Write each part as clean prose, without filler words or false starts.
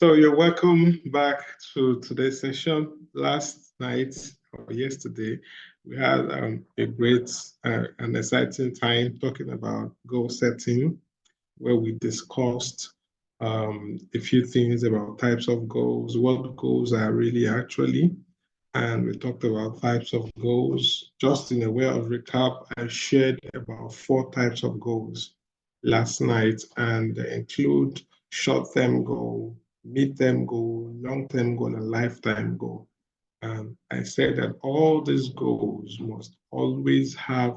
So you're welcome back to today's session. Last night or yesterday, we had a great and exciting time talking about goal setting, where we discussed a few things about types of goals, what goals are really actually, and we talked about types of goals. Just in a way of recap, I shared about 4 types of goals last night, and they include short-term goal, mid-term goal, long-term goal, and lifetime goal. I said that all these goals must always have,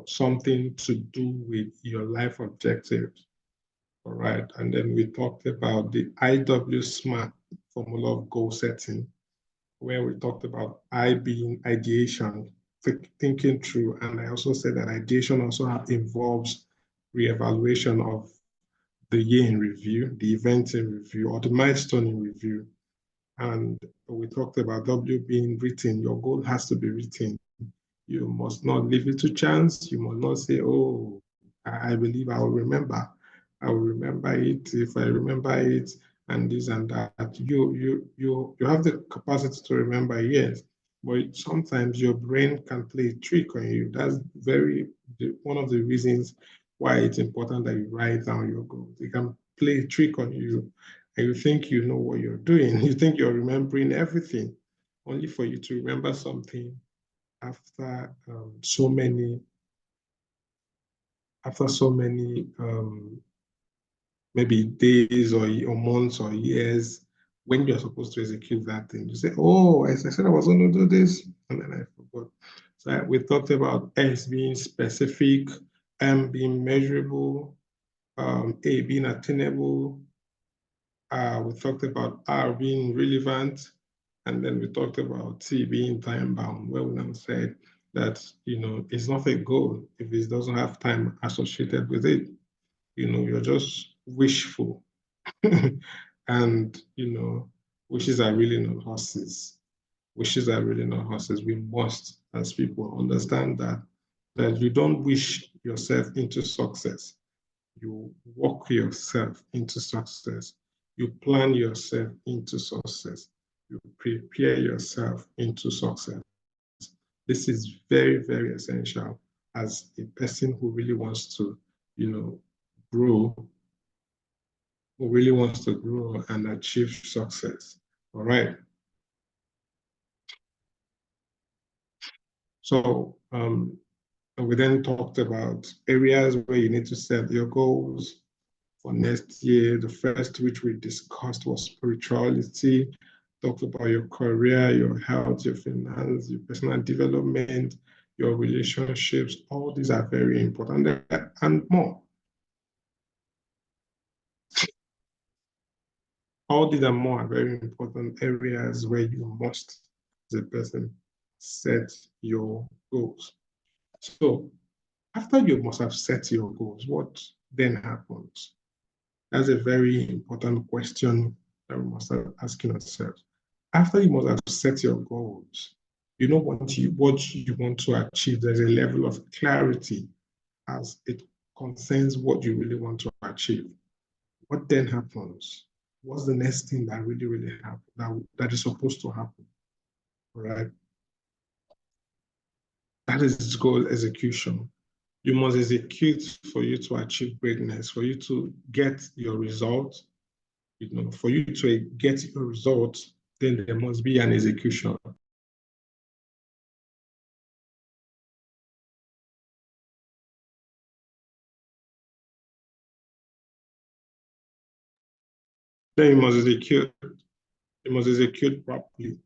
something to do with your life objectives. All right. And then we talked about the IW SMART formula of goal setting, where we talked about I being ideation, thinking through. And I also said that ideation also involves reevaluation of the year in review, the event in review, or the milestone in review. And we talked about W being written. Your goal has to be written. You must not leave it to chance. You must not say, oh, I believe I will remember. I will remember it if I remember it and this and that. You have the capacity to remember, yes, but sometimes your brain can play a trick on you. That's one of the reasons why it's important that you write down your goals. It can play a trick on you, and you think you know what you're doing. You think you're remembering everything, only for you to remember something after so many maybe days or months or years, when you're supposed to execute that thing. You say, oh, I said I was going to do this, and then I forgot. So we talked about S being specific, M being measurable, A being attainable. We talked about R being relevant, and then we talked about T being time bound, where we now said that, it's not a goal if it doesn't have time associated with it. You're just wishful. And, wishes are really not horses. Wishes are really not horses. We must, as people, understand that you don't wish yourself into success. You walk yourself into success. You plan yourself into success. You prepare yourself into success. This is very, very essential as a person who really wants to, grow, who really wants to grow and achieve success. All right. So we then talked about areas where you need to set your goals for next year. The first which we discussed was spirituality, talked about your career, your health, your finance, your personal development, your relationships. All these are very important and more. All these and more are very important areas where you must, as a person, set your goals. So after you must have set your goals, what then happens? That's a very important question that we must start asking ourselves. After you must have set your goals, you know what you want to achieve. There's a level of clarity as it concerns what you really want to achieve. What then happens? What's the next thing that really happens, that is supposed to happen? All right. That is goal execution. You must execute for you to achieve greatness, for you to get your result. For you to get your result, then there must be an execution. Then you must execute properly.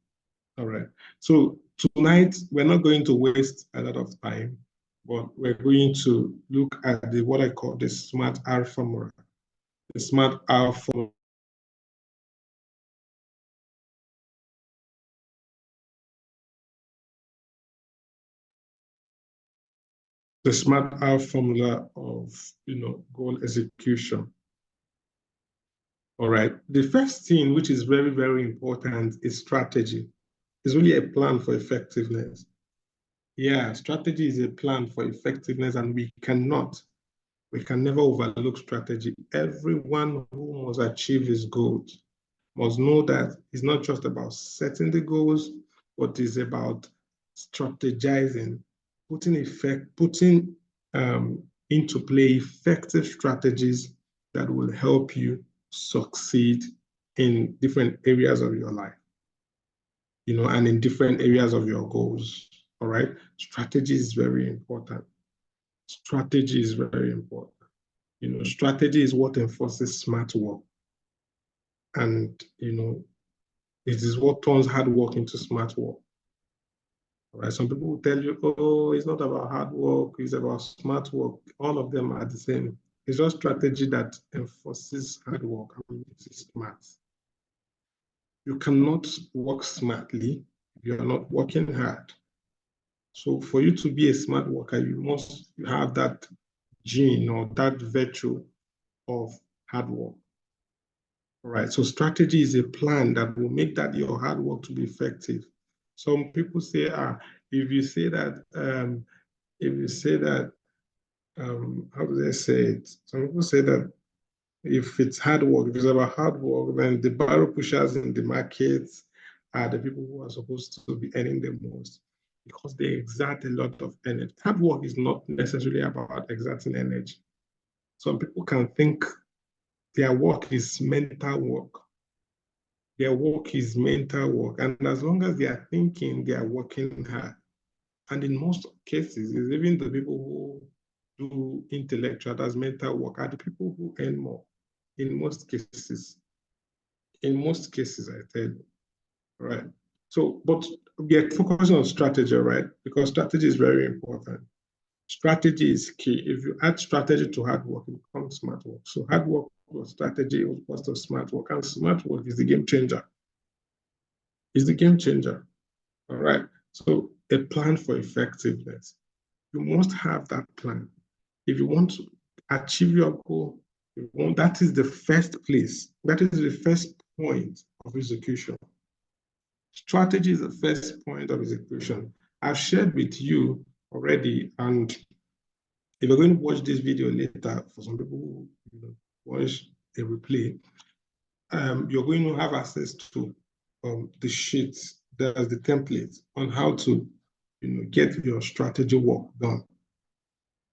All right. So tonight we're not going to waste a lot of time, but we're going to look at what I call the SMART R formula. The SMART R formula. The SMART R formula of goal execution. All right. The first thing, which is very, very important, is strategy. It's really a plan for effectiveness. Yeah, strategy is a plan for effectiveness, and we can never overlook strategy. Everyone who must achieve his goals must know that it's not just about setting the goals, but it's about strategizing, putting into play effective strategies that will help you succeed in different areas of your life, and in different areas of your goals. All right. Strategy is very important. Strategy is very important. Strategy is what enforces smart work. And, it is what turns hard work into smart work. All right. Some people will tell you, oh, it's not about hard work, it's about smart work. All of them are the same. It's just strategy that enforces hard work and makes it smart. You cannot work smartly if you are not working hard. So for you to be a smart worker, you must have that gene or that virtue of hard work. All right. So strategy is a plan that will make that your hard work to be effective. Some people say, if you say that, how do they say it? Some people say that if it's hard work, if it's about hard work, then the barrel pushers in the markets are the people who are supposed to be earning the most because they exert a lot of energy. Hard work is not necessarily about exerting energy. Some people can think their work is mental work. Their work is mental work. And as long as they are thinking, they are working hard. And in most cases, it's even the people who do intellectual, that's mental work, are the people who earn more. In most cases. In most cases, I tell you. Right. So, but we are focusing on strategy, right? Because strategy is very important. Strategy is key. If you add strategy to hard work, it becomes smart work. So hard work plus strategy equals to smart work. And smart work is the game changer. It's the game changer. All right. So a plan for effectiveness. You must have that plan. If you want to achieve your goal, that is the first place. That is the first point of execution. Strategy is the first point of execution. I've shared with you already, and if you're going to watch this video later, for some people who watch a replay, you're going to have access to the sheets, there's the template on how to get your strategy work done.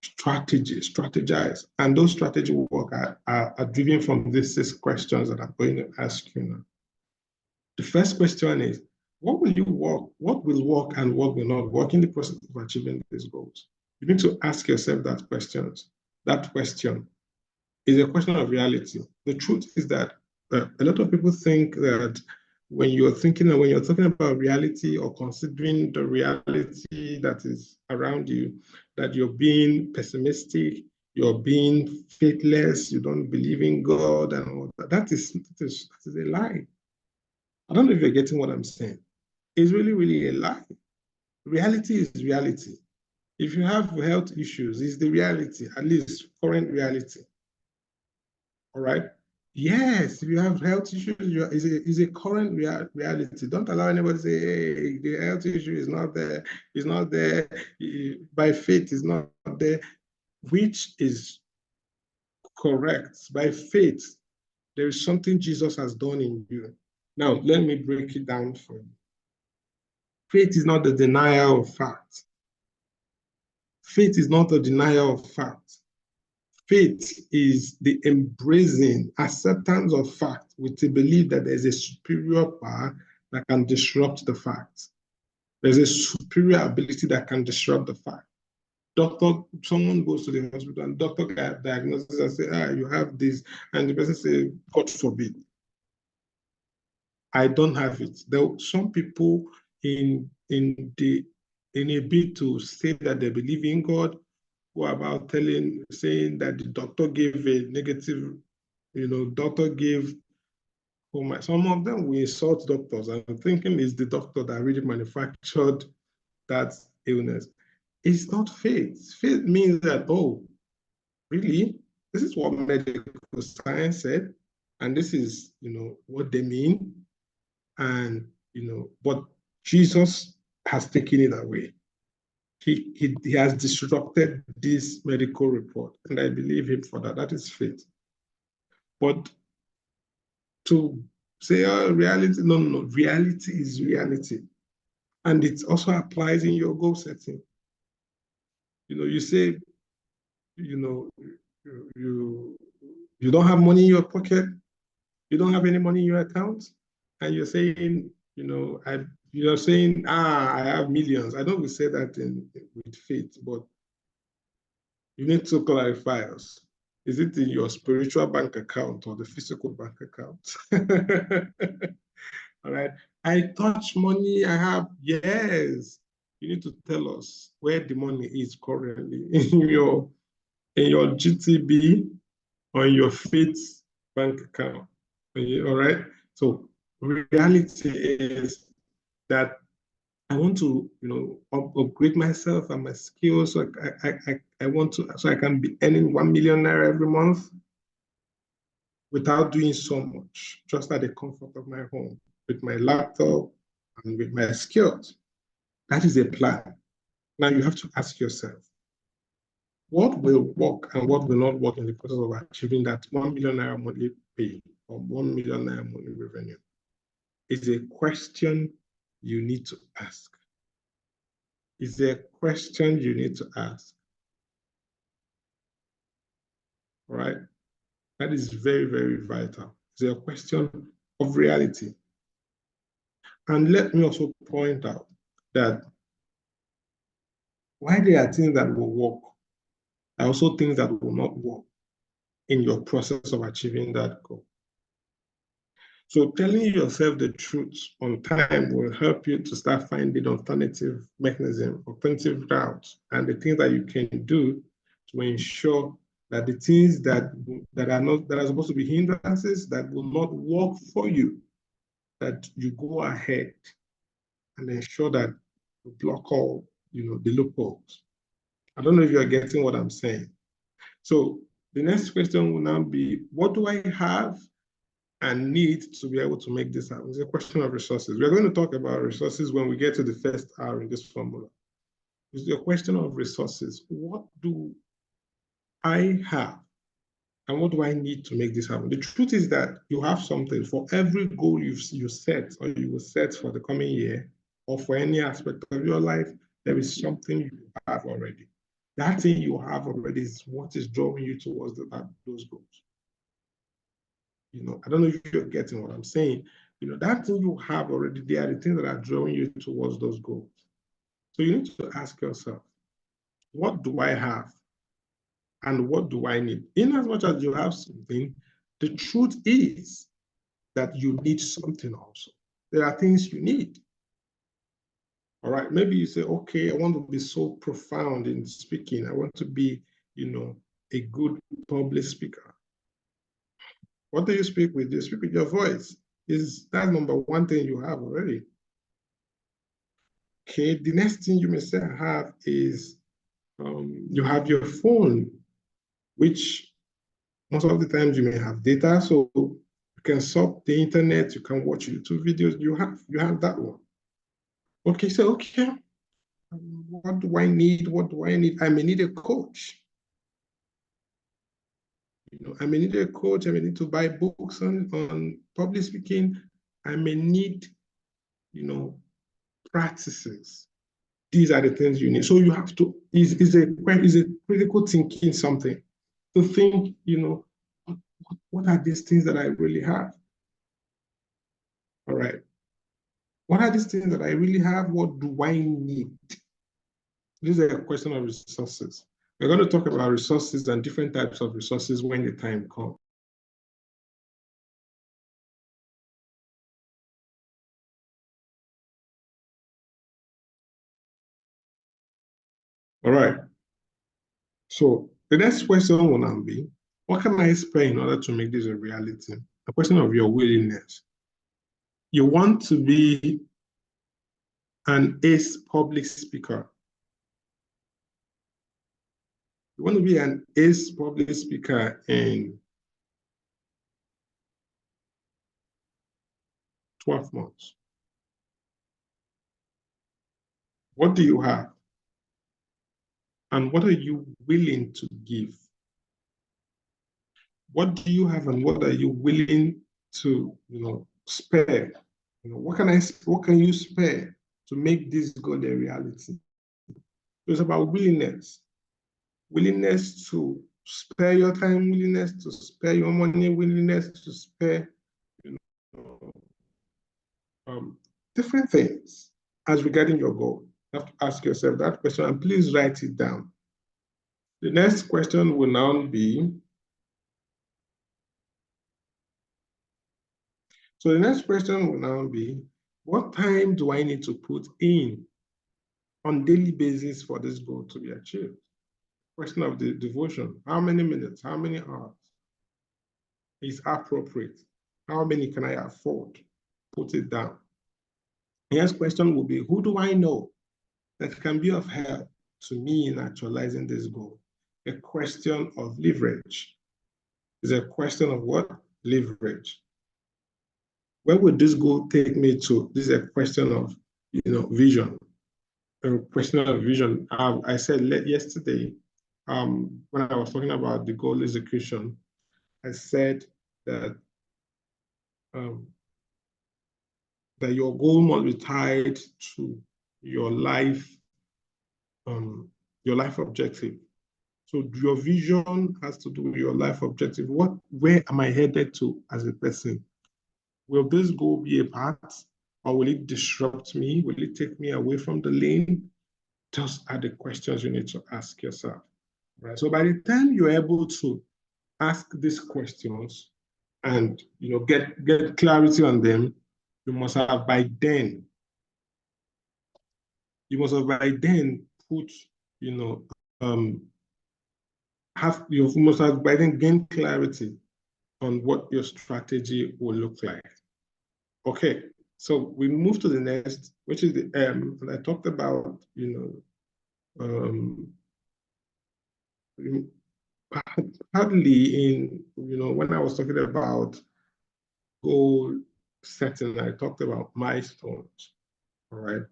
Strategize. And those strategy work are driven from these 6 questions that I'm going to ask you now. The first question is, what will work and what will not work in the process of achieving these goals? You need to ask yourself that question. That question is a question of reality. The truth is that a lot of people think that when you're talking about reality or considering the reality that is around you, that you're being pessimistic, you're being faithless, you don't believe in God, and all that. That is a lie. I don't know if you're getting what I'm saying. It's really, really a lie. Reality is reality. If you have health issues, it's the reality, at least current reality. All right? Yes, if you have health issues, it's a current reality. Don't allow anybody to say, hey, the health issue is not there. It's not there. By faith, it's not there, which is correct. By faith, there is something Jesus has done in you. Now, let me break it down for you. Faith is not the denial of fact. Faith is not a denial of fact. Faith is the embracing acceptance of fact with the belief that there's a superior power that can disrupt the fact. There's a superior ability that can disrupt the fact. Someone goes to the hospital and doctor diagnoses and say, you have this, and the person says, God forbid, I don't have it. Some people in a bid to say that they believe in God, who are about saying that the doctor gave a negative, doctor gave, some of them will insult doctors. I'm thinking it's the doctor that really manufactured that illness. It's not faith. Faith means that, really? This is what medical science said, and this is, what they mean. And, but Jesus has taken it away. He has disrupted this medical report, and I believe him for that. That is faith. But to say, oh, reality. No, no, no. Reality is reality. And it also applies in your goal setting. You say, you don't have money in your pocket, you don't have any money in your account, and you're saying, you're saying, I have millions. I don't say that with faith, but you need to clarify us. Is it in your spiritual bank account or the physical bank account? All right. I touch money. I have, yes. You need to tell us where the money is currently in your GTB or in your faith bank account. All right. So reality is that I want to, upgrade myself and my skills. So I want to, so I can be earning 1 million naira every month without doing so much, just at the comfort of my home, with my laptop and with my skills. That is a plan. Now you have to ask yourself, what will work and what will not work in the process of achieving that 1 million naira monthly pay or 1 million naira monthly revenue? Is a question you need to ask. Is a question you need to ask. All right? That is very, very vital. It's a question of reality. And let me also point out that while there are things that will work, there are also things that will not work in your process of achieving that goal. So telling yourself the truth on time will help you to start finding alternative mechanism, alternative routes, and the things that you can do to ensure that the things that are supposed to be hindrances that will not work for you, that you go ahead and ensure that you block all the loopholes. I don't know if you're getting what I'm saying. So the next question will now be, what do I have and need to be able to make this happen? It's a question of resources. We're going to talk about resources when we get to the first hour in this formula. It's a question of resources. What do I have and what do I need to make this happen? The truth is that you have something for every goal you set or you will set for the coming year or for any aspect of your life. There is something you have already. That thing you have already is what is drawing you towards those goals. I don't know if you're getting what I'm saying. That thing you have already, they are the things that are drawing you towards those goals. So you need to ask yourself, what do I have? And what do I need? In as much as you have something, the truth is that you need something also. There are things you need. All right. Maybe you say, okay, I want to be so profound in speaking. I want to be, a good public speaker. What do you speak with? You speak with your voice. That's number one thing you have already. Okay. The next thing you may say I have is you have your phone, which most of the times you may have data, so you can surf the internet, you can watch YouTube videos. You have that one. Okay, so okay, what do I need? What do I need? I may need a coach. I may need a coach. I may need to buy books on public speaking. I may need, practices. These are the things you need. So you have to, is a critical thinking something to think, what are these things that I really have? All right. What are these things that I really have? What do I need? This is a question of resources. We're going to talk about resources and different types of resources when the time comes. All right. So the next question will now be, what can I spend in order to make this a reality? A question of your willingness. You want to be an ace public speaker. You want to be an ace public speaker in 12 months. What do you have? And what are you willing to give? What do you have and what are you willing to, spare? What can you spare to make this goal a reality? It's about willingness. Willingness to spare your time, willingness to spare your money, willingness to spare different things as regarding your goal. You have to ask yourself that question, and please write it down. The next question will now be, what time do I need to put in on daily basis for this goal to be achieved? Question of the devotion, how many minutes, how many hours is appropriate? How many can I afford? Put it down. The next question will be, who do I know that can be of help to me in actualizing this goal? A question of leverage. It's a question of what? Leverage. Where would this goal take me to? This is a question of, vision. A question of vision. I said yesterday, when I was talking about the goal execution, I said that that your goal must be tied to your life objective. So your vision has to do with your life objective. Where am I headed to as a person? Will this goal be a path, or will it disrupt me? Will it take me away from the lane? Those are the questions you need to ask yourself. Right. So by the time you're able to ask these questions and get clarity on them, you must have by then put, you must have by then gained clarity on what your strategy will look like. Okay, so we move to the next, which is the M, and I talked about, partly in, when I was talking about goal setting, I talked about milestones, all right?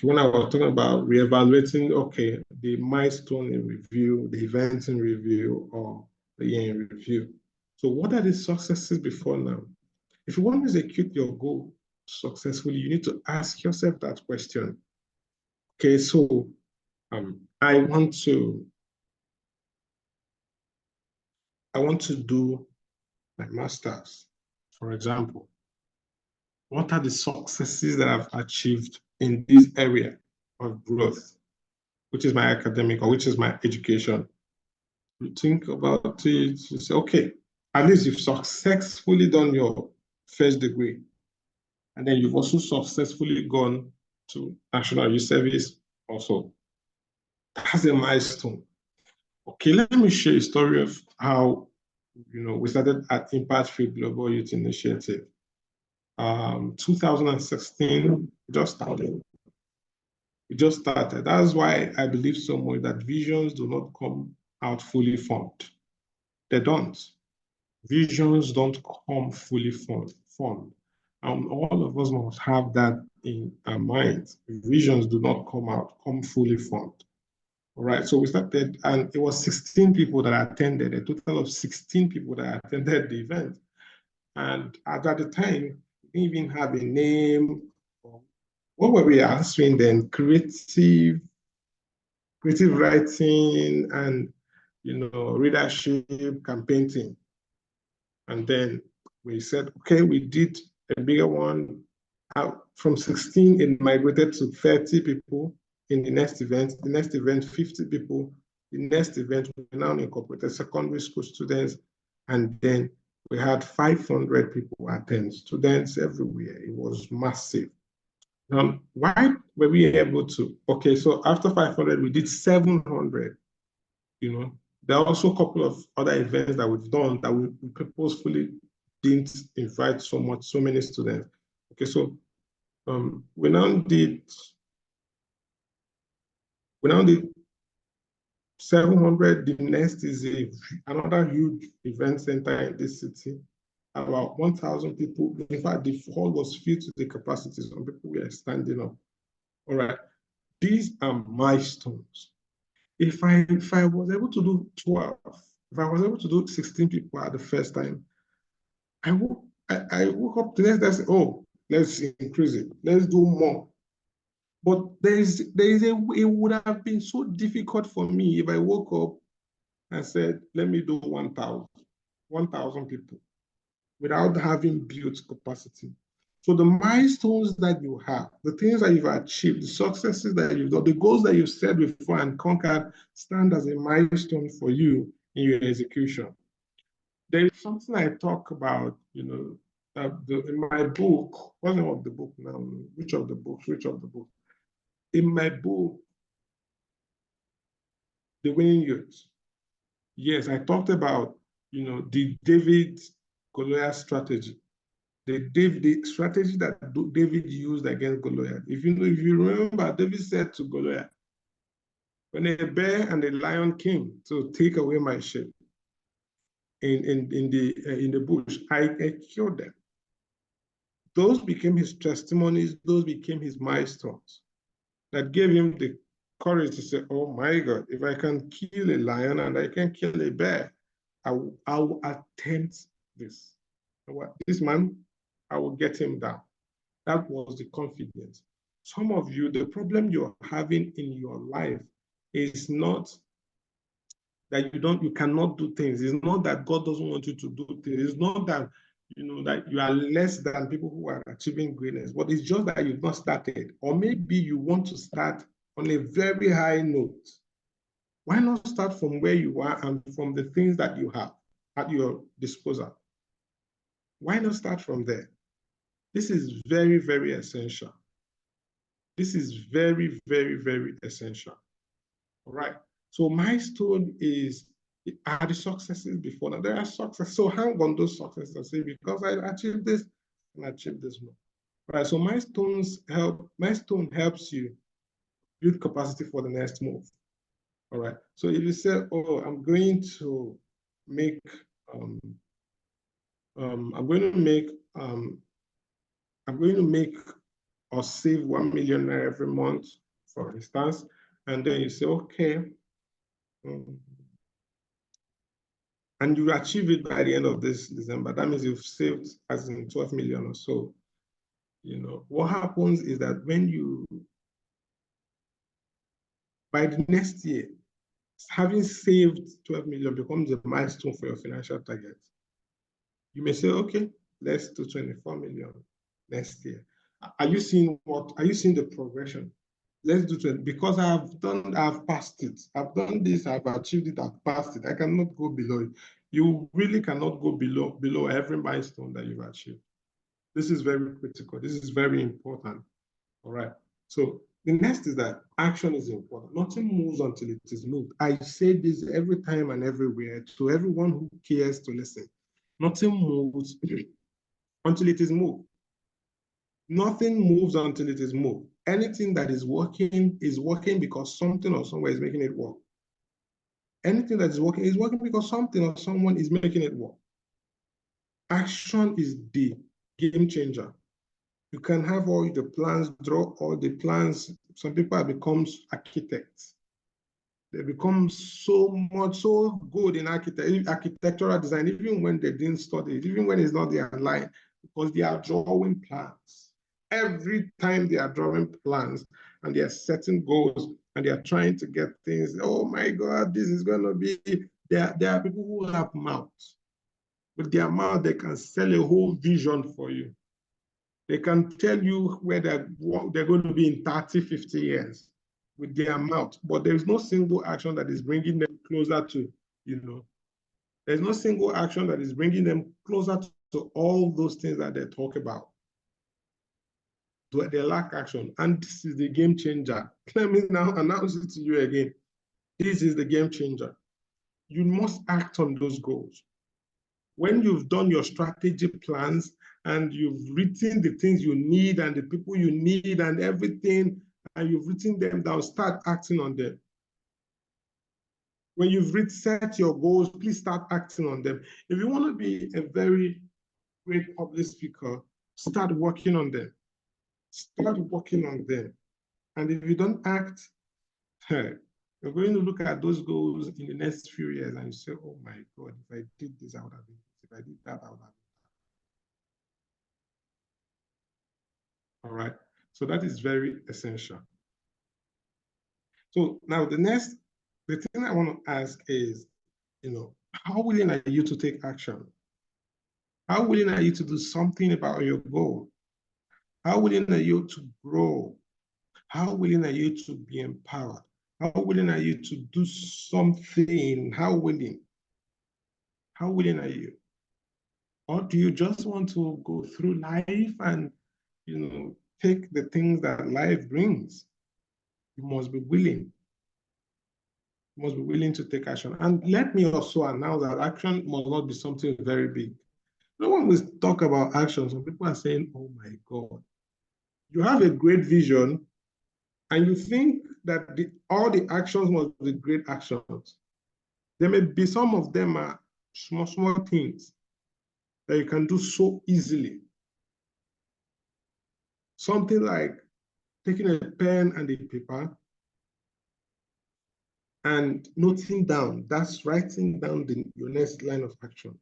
When I was talking about reevaluating, okay, the milestone in review, the events in review, or the year in review. So what are the successes before now? If you want to execute your goal successfully, you need to ask yourself that question. Okay, so I want to do my master's, for example. What are the successes that I've achieved in this area of growth, which is my academic or which is my education? You think about it, you say, okay, at least you've successfully done your first degree, and then you've also successfully gone to National Youth Service also. That's a milestone. Okay, let me share a story of how we started at Impact Field Global Youth Initiative. 2016 just started. It just started. That's why I believe so much that visions do not come out fully formed. They don't. Visions don't come fully formed. All of us must have that in our minds. Visions do not come fully formed. All right, so we started, and it was 16 people that attended, a total of 16 people that attended the event. And at the time, we didn't even have a name. What were we answering then? Creative writing and readership campaigning. And then we said, okay, we did a bigger one. From 16, it migrated to 30 people in the next event. The next event, 50 people. The next event, we now incorporated secondary school students. And then we had 500 people attend, students everywhere. It was massive. Why were we able to? Okay, so after 500, we did 700. There are also a couple of other events that we've done that we purposefully didn't invite so many students. Okay, so we now did 700. The next is another huge event center in this city, about 1,000 people. In fact, the hall was filled to the capacity. Some people were standing up. All right, these are milestones. If I was able to do 12, if I was able to do 16 people at the first time, I I woke up the next day, I said, oh, let's increase it. Let's do more. But it would have been so difficult for me if I woke up and said, let me do 1,000 people without having built capacity. So the milestones that you have, the things that you've achieved, the successes that you've done, the goals that you've set before and conquered stand as a milestone for you in your execution. There is something I talk about, in my book. What's the name of the book now? Which of the books? In my book, The Winning Youth. Yes, I talked about, the David Goliath strategy. The strategy that David used against Goliath. If you remember, David said to Goliath, when a bear and a lion came to take away my sheep in the bush, I killed them. Those became his testimonies. Those became his milestones that gave him the courage to say, oh my God, if I can kill a lion and I can kill a bear, I will attempt this. This man, I will get him down. That was the confidence. Some of you, the problem you're having in your life is not that you cannot do things. It's not that God doesn't want you to do things. It's not that that you are less than people who are achieving greatness, but it's just that you've not started. Or maybe you want to start on a very high note. Why not start from where you are and from the things that you have at your disposal? Why not start from there? This is very, very essential. This is very, very, very essential. All right. So milestone are the successes before. Now there are successes. So hang on those successes and say, because I achieved this and achieved this more. All right. So milestone helps you build capacity for the next move. All right. So if you say, oh, I'm going to make or save 1 million every month, for instance, and then you say, okay, and you achieve it by the end of this December, that means you've saved as in 12 million or so. What happens is that by the next year, having saved 12 million becomes a milestone for your financial target. You may say, okay, let's do 24 million next year. Are you seeing the progression? Let's do 20, because I've passed it. I've done this, I've achieved it, I've passed it. I cannot go below it. You really cannot go below every milestone that you've achieved. This is very critical. This is very important. All right. So the next is that action is important. Nothing moves until it is moved. I say this every time and everywhere to everyone who cares to listen. Nothing moves until it is moved. Nothing moves until it is moved. Anything that is working because something or somewhere is making it work. Anything that is working because something or someone is making it work. Action is the game changer. You can have all the plans, draw all the plans. Some people have become architects. They become so good in architectural design, even when they didn't study it, even when it's not their line, because they are drawing plans. Every time they are drawing plans and they are setting goals and they are trying to get things, oh my God, this is going to be, there are people who have mouths. With their mouth, they can sell a whole vision for you. They can tell you where they're going to be in 30, 50 years with their mouth, but there is no single action that is bringing them closer to, there's no single action that is bringing them closer to all those things that they talk about. They lack action, and this is the game changer. Let me now announce it to you again. This is the game changer. You must act on those goals. When you've done your strategic plans and you've written the things you need and the people you need and everything, and you've written them down, start acting on them. When you've set your goals, please start acting on them. If you want to be a very great public speaker, start working on them. Start working on them. And if you don't act, you're going to look at those goals in the next few years and you say, oh my God, if I did this, I would have been this. If I did that, I would have been that. So that is very essential. So now the thing I want to ask is, how willing are you to take action? How willing are you to do something about your goal? How willing are you to grow? How willing are you to be empowered? How willing are you to do something? How willing? How willing are you? Or do you just want to go through life and, take the things that life brings? You must be willing. You must be willing to take action. And let me also announce that action must not be something very big. When we talk about action, some people are saying, oh my God, you have a great vision and you think that all the actions must be great actions. There may be some of them are small, small things that you can do so easily. Something like taking a pen and a paper and noting down, that's writing down your next line of action.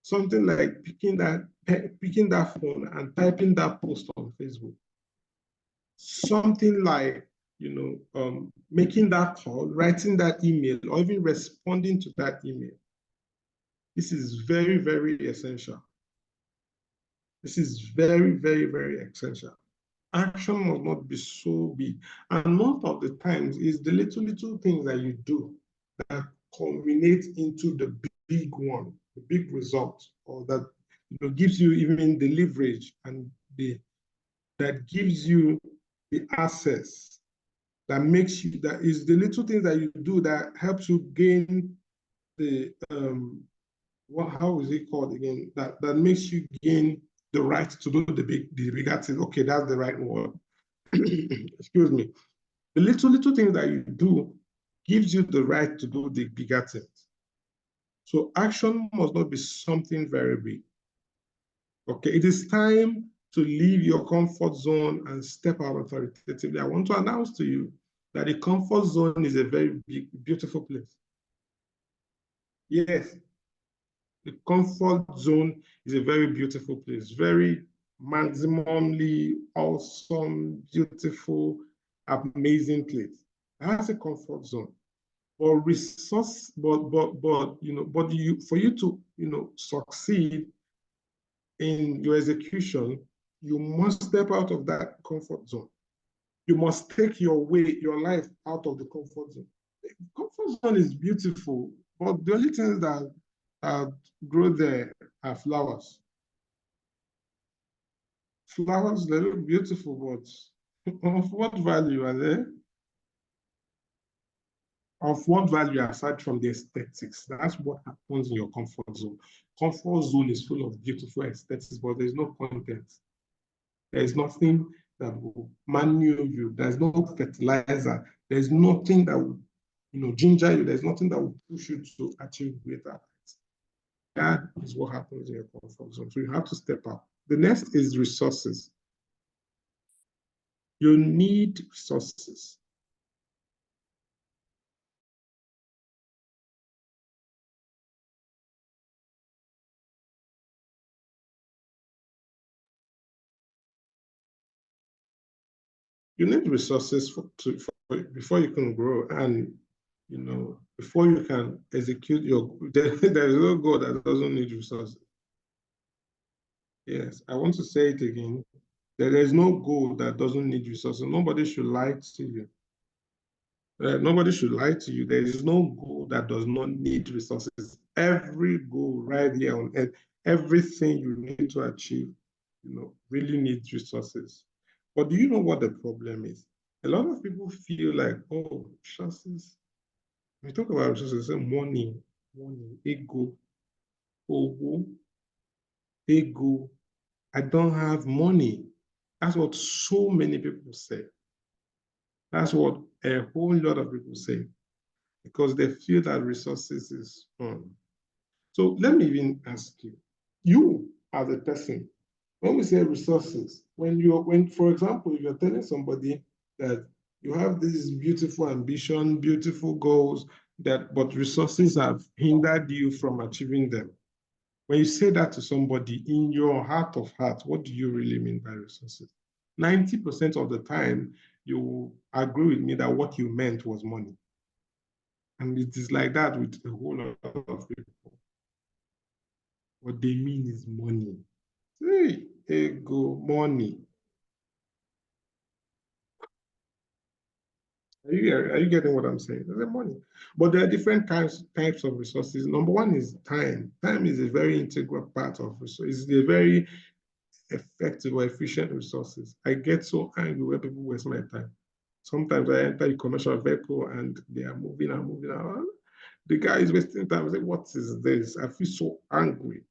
Something like picking that phone and typing that post on Facebook. Something like, making that call, writing that email, or even responding to that email. This is very, very essential. This is very, very, very essential. Action must not be so big. And most of the times, it's the little things that you do that culminate into the big one, the big result, or that gives you even the leverage and that gives you the access that makes you, that is the little things that you do that helps you gain the how is it called again? That makes you gain the right to do the bigger things. Okay, that's the right word. Excuse me. The little things that you do gives you the right to do the bigger things. So action must not be something very big. Okay, it is time to leave your comfort zone and step out authoritatively. I want to announce to you that the comfort zone is a very big, beautiful place. Yes, the comfort zone is a very beautiful place, very maximally awesome, beautiful, amazing place. That's a comfort zone. But for you to succeed in your execution, you must step out of that comfort zone. You must take your life out of the comfort zone. The comfort zone is beautiful, but the only things that grow there are flowers. Flowers, they look beautiful, but of what value are they? Of what value aside from the aesthetics? That's what happens in your comfort zone. Comfort zone is full of beautiful aesthetics, but there's no content. There is nothing that will manure you. There's no fertilizer. There's nothing that will, ginger you. There's nothing that will push you to achieve greater heights. That is what happens in your comfort zone. So you have to step up. The next is resources. You need resources. You need resources before you can grow, and before you can execute there's no goal that doesn't need resources. Yes, I want to say it again. There is no goal that doesn't need resources. Nobody should lie to you. Nobody should lie to you. There is no goal that does not need resources. Every goal right here on earth, everything you need to achieve, really needs resources. But do you know what the problem is? A lot of people feel like, oh, resources. We talk about resources, say money, ego, ego. I don't have money. That's what so many people say. That's what a whole lot of people say, because they feel that resources is So let me even ask you as a person, when we say resources, for example, if you're telling somebody that you have this beautiful ambition, beautiful goals, but resources have hindered you from achieving them. When you say that to somebody, in your heart of hearts, what do you really mean by resources? 90% of the time, you will agree with me that what you meant was money. And it is like that with a whole lot of people. What they mean is money. Hey, ego, money. Are you getting what I'm saying? There's money. But there are different types of resources. Number one is time. Time is a very integral part of resources. It's a very effective or efficient resources. I get so angry when people waste my time. Sometimes I enter a commercial vehicle and they are moving and moving around. The guy is wasting time. I say, what is this? I feel so angry.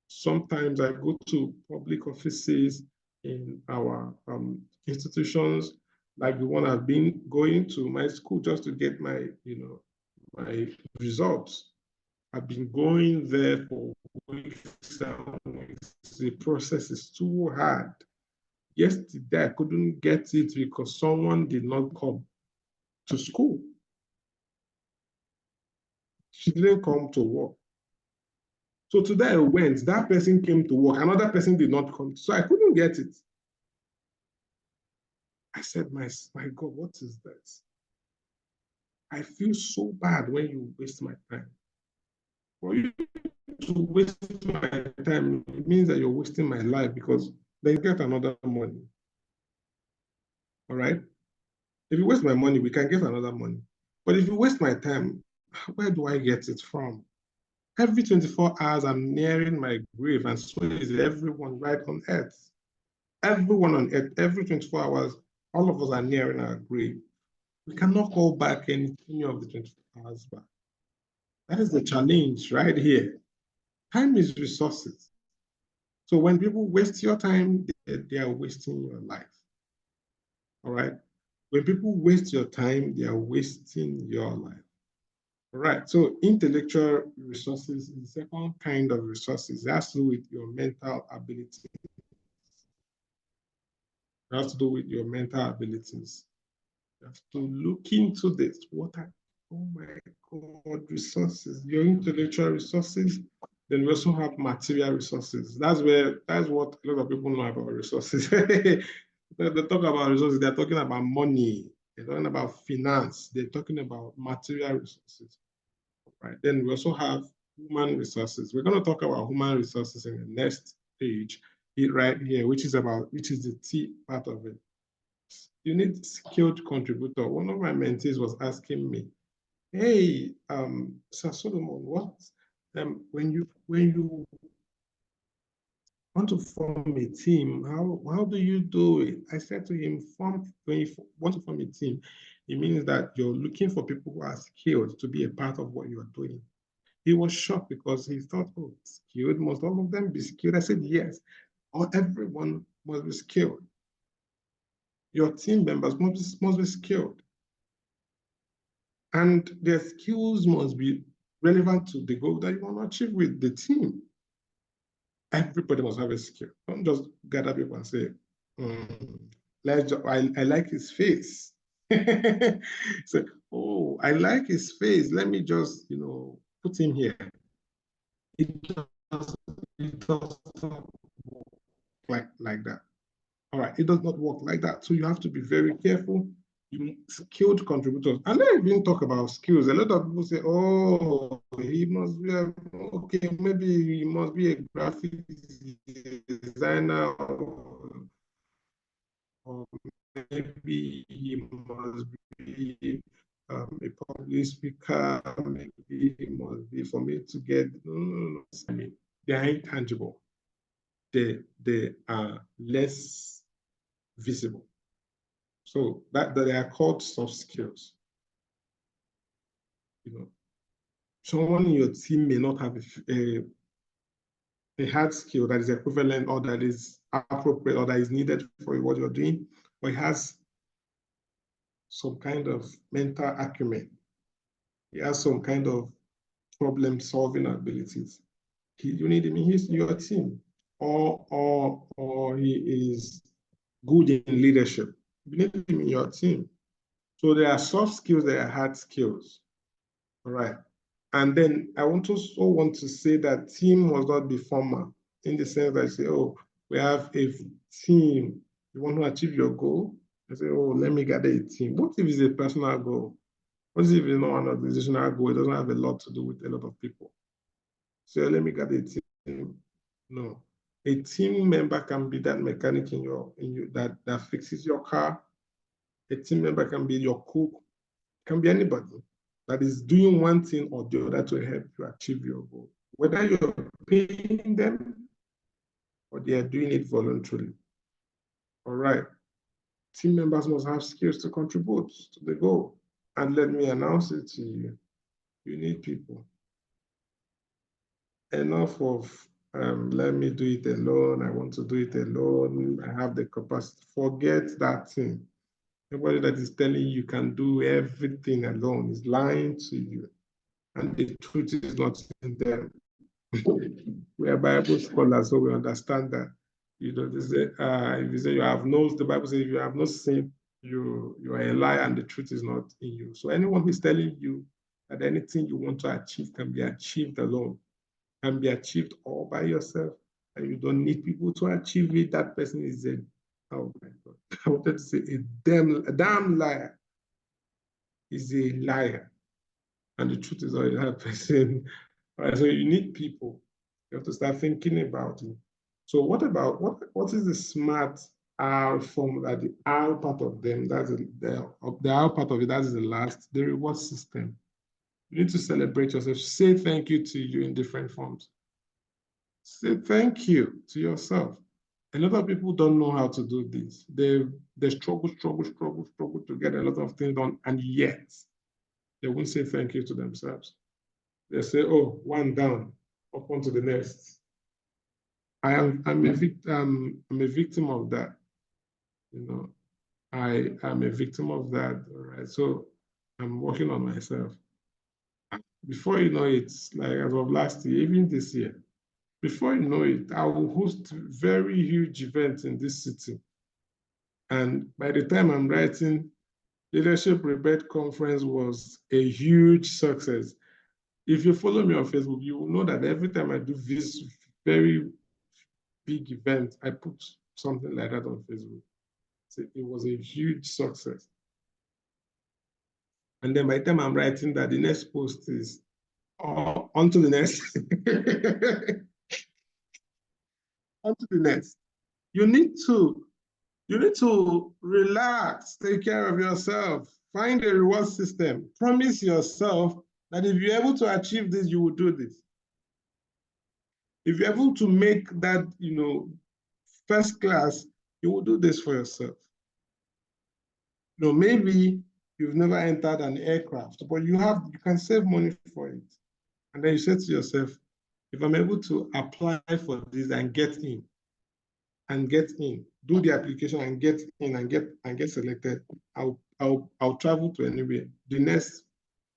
Sometimes I go to public offices in our institutions, like the one I've been going to my school just to get my, my results. I've been going there for weeks and weeks. The process is too hard. Yesterday, I couldn't get it because someone did not come to school. She didn't come to work. So today I went, that person came to work, another person did not come. So I couldn't get it. I said, my God, what is this? I feel so bad when you waste my time. For you to waste my time, it means that you're wasting my life because they get another money. All right? If you waste my money, we can get another money. But if you waste my time, where do I get it from? Every 24 hours, I'm nearing my grave, and so is everyone right on earth. Everyone on earth, every 24 hours, all of us are nearing our grave. We cannot call back any of the 24 hours back. That is the challenge right here. Time is resources. So when people waste your time, they are wasting your life. All right? When people waste your time, they are wasting your life. All right. So intellectual resources is the second kind of resources. It has to do with your mental ability. It has to do with your mental abilities. You have to look into this. What are, oh my God, resources, your intellectual resources. Then we also have material resources. That's what a lot of people know about resources. They talk about resources, they're talking about money, they're talking about finance, they're talking about material resources. Right. Then we also have human resources. We're going to talk about human resources in the next page, right here, which is the T part of it. You need skilled contributor. One of my mentees was asking me, hey, Sir Solomon, what when you want to form a team, how do you do it? I said to him, when you want to form a team, it means that you're looking for people who are skilled to be a part of what you are doing. He was shocked because he thought, oh, skilled, must all of them be skilled? I said, yes, or everyone must be skilled. Your team members must be skilled. And their skills must be relevant to the goal that you want to achieve with the team. Everybody must have a skill. Don't just gather people and say, I like his face. So, oh, I like his face. Let me just, put him here. It does not work like that. All right, it does not work like that. So you have to be very careful. Skilled contributors. And let's even talk about skills. A lot of people say, oh, he must be okay, maybe he must be a graphic designer, or maybe he must be a public speaker, maybe he must be for me to get, no. I mean, they are intangible. They are less visible. So that they are called soft skills. Someone in your team may not have a hard skill that is equivalent or that is appropriate or that is needed for what you're doing, but he has some kind of mental acumen. He has some kind of problem-solving abilities. You need him in your team, or he is good in leadership. You need him in your team. So there are soft skills, there are hard skills. All right. And then I want to say that team must not be formal in the sense that I say, oh, we have a team, You want to achieve your goal? I say, oh, let me gather a team. What if it's a personal goal? What if it's not an organizational goal? It doesn't have a lot to do with a lot of people. So let me gather a team. No. A team member can be that mechanic in you that fixes your car. A team member can be your cook, can be anybody that is doing one thing or the other to help you achieve your goal. Whether you're paying them or they are doing it voluntarily. All right. Team members must have skills to contribute to the goal. And let me announce it to you. You need people. Enough of let me do it alone. I want to do it alone. I have the capacity. Forget that thing. Everybody that is telling you can do everything alone is lying to you. And the truth is not in them. We are Bible scholars, so we understand that. You know, they say, if you say you have no, the Bible says if you have no sin, you are a liar and the truth is not in you. So anyone who is telling you that anything you want to achieve can be achieved alone, can be achieved all by yourself, and you don't need people to achieve it, that person is a, oh my God, I wanted to say a damn liar. Is a liar. And the truth is already that person. Right? So you need people. You have to start thinking about it. So what about, what is the SMART R formula, the R part of them, that's the R part of it, that is the last, the reward system. You need to celebrate yourself. Say thank you to you in different forms. Say thank you to yourself. A lot of people don't know how to do this. They struggle to get a lot of things done, and yet they won't say thank you to themselves. They say, oh, one down, up onto the next. I'm a victim of that. You know, I am a victim of that. All right. So I'm working on myself. Before you know it, like as of last year, even this year, before you know it, I will host very huge events in this city. And by the time I'm writing, Leadership Rebirth Conference was a huge success. If you follow me on Facebook, you will know that every time I do this very big event, I put something like that on Facebook. So it was a huge success. And then by the time I'm writing that, the next post is on to the next. On to the next. You need to relax, take care of yourself, find a reward system, promise yourself that if you're able to achieve this, you will do this. If you're able to make that, first class, you will do this for yourself. Maybe you've never entered an aircraft, but you can save money for it. And then you say to yourself, if I'm able to apply for this and get in, do the application and get in and get selected, I'll travel to anywhere, the next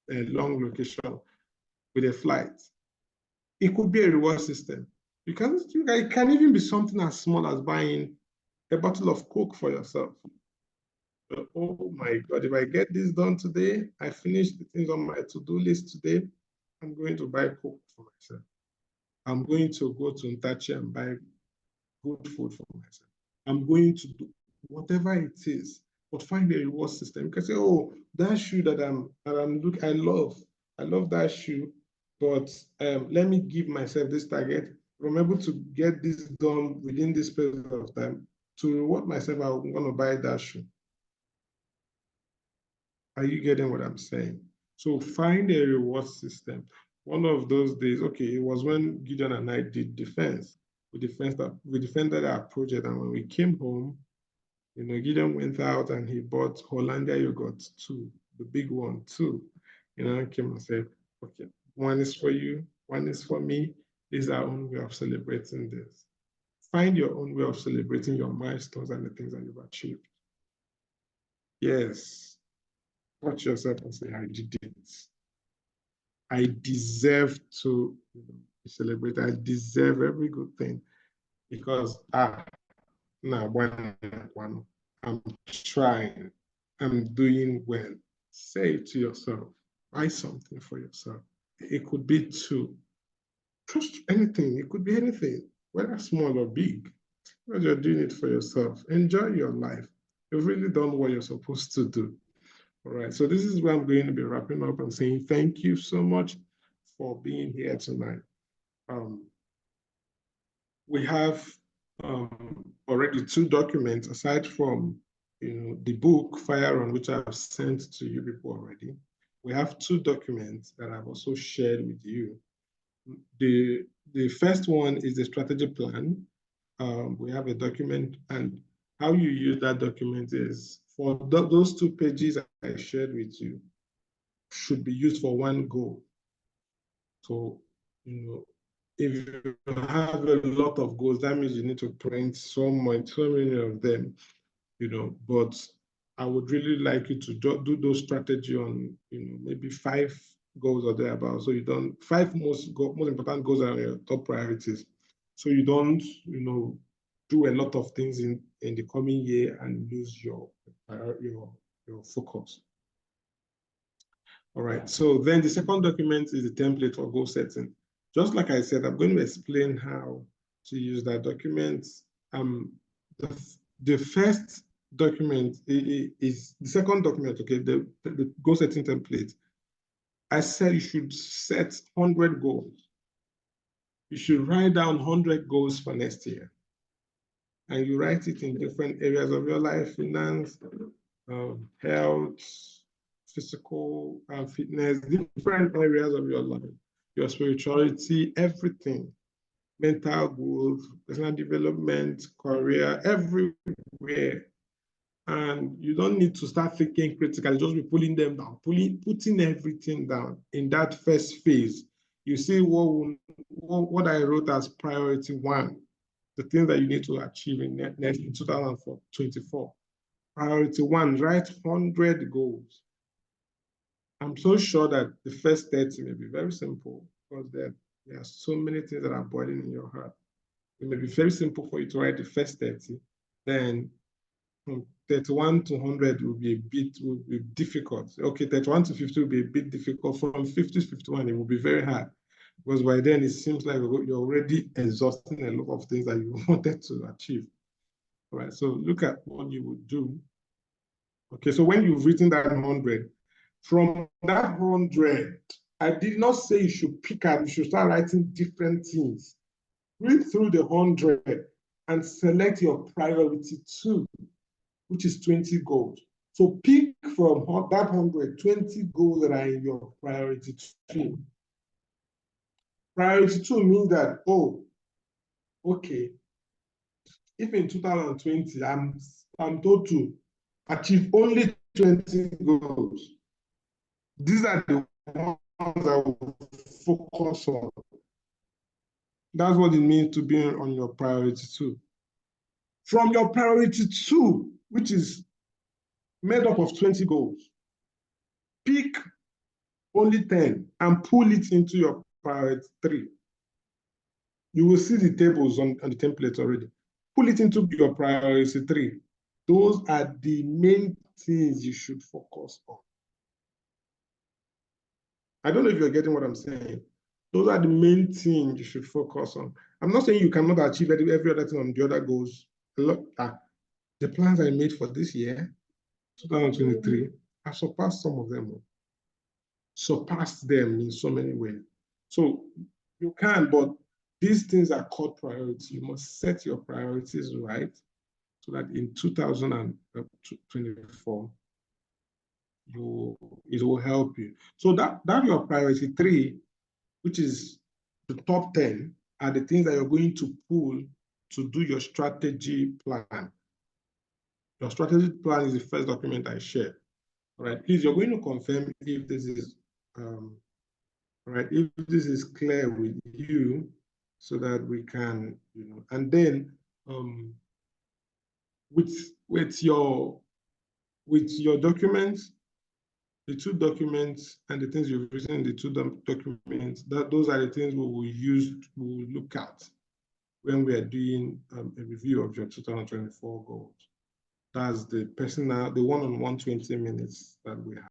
long location with a flight. It could be a reward system. It can even be something as small as buying a bottle of Coke for yourself. Oh my God, if I get this done today, I finish the things on my to-do list today, I'm going to buy Coke for myself. I'm going to go to Ntachi and buy good food for myself. I'm going to do whatever it is, but find a reward system. You can say, oh, that shoe that I love that shoe, but let me give myself this target. If I'm able to get this done within this period of time, to reward myself, I'm going to buy that shoe. Are you getting what I'm saying? So find a reward system. One of those days, okay, it was when Gideon and I did defense. We defended our project, and when we came home, Gideon went out and he bought Hollandia yogurt too, the big one too. And came and said, okay, one is for you, one is for me. This is our own way of celebrating this. Find your own way of celebrating your milestones and the things that you've achieved. Yes. Watch yourself and say, I did it. I deserve to celebrate. I deserve every good thing because I'm trying. I'm doing well. Say it to yourself. Buy something for yourself. It could be just anything. It could be anything, whether small or big. because you're doing it for yourself. Enjoy your life. You've really done what you're supposed to do. All right. So this is where I'm going to be wrapping up and saying thank you so much for being here tonight. We have already 2 documents aside from the book Fire On, which I've sent to you people already. We have 2 documents that I've also shared with you. The first one is the strategy plan. We have a document, and how you use that document is for those 2 pages I shared with you should be used for one goal. So, if you have a lot of goals, that means you need to print so many of them, but I would really like you to do those strategy on, maybe 5 goals or thereabouts. So you don't, 5 most important goals are your top priorities. So you don't, do a lot of things in the coming year and lose your focus. All right, so then the second document is the template for goal setting. Just like I said, I'm going to explain how to use that document. The first document is the second document, okay, the goal setting template. I said you should set 100 goals. You should write down 100 goals for next year. And you write it in different areas of your life: finance, health, physical fitness, different areas of your life, your spirituality, everything, mental growth, personal development, career, everywhere. And you don't need to start thinking critically, just be pulling them down, putting everything down in that first phase. You see what I wrote as priority 1, the things that you need to achieve in 2024. Priority 1, write 100 goals. I'm so sure that the first 30 may be very simple because there are so many things that are boiling in your heart. It may be very simple for you to write the first 30. Then from 31 to 100 will be difficult. Okay, 31 to 50 will be a bit difficult. From 50 to 51, it will be very hard because by then it seems like you're already exhausting a lot of things that you wanted to achieve. All right, so look at what you would do. Okay, so when you've written that 100, from that 100, I did not say you should pick up, you should start writing different things. Read through the 100 and select your priority 2, which is 20 goals. So pick from that 100, 20 goals that are in your priority 2. Priority 2 means that, okay, if in 2020 I'm told to achieve only 20 goals, these are the ones I will focus on. That's what it means to be on your priority 2. From your priority 2, which is made up of 20 goals, pick only 10 and pull it into your priority 3. You will see the tables on the template already. Pull it into your priority 3. Those are the main things you should focus on. I don't know if you're getting what I'm saying. Those are the main things you should focus on. I'm not saying you cannot achieve every other thing on the other goals. Look, the plans I made for this year, 2023, I surpassed some of them. Surpassed them in so many ways. So you can, but these things are called priorities. You must set your priorities right so that in 2024, it will help you. So that your priority 3, which is the top 10, are the things that you're going to pull to do your strategy plan. Your strategy plan is the first document I shared. All right, please, you're going to confirm if this is right, if this is clear with you, so that we can, and then with your documents, the 2 documents and the things you've written in the 2 documents, those are the things we will look at when we are doing a review of your 2024 goals. That's the one-on-one 20 minutes that we have.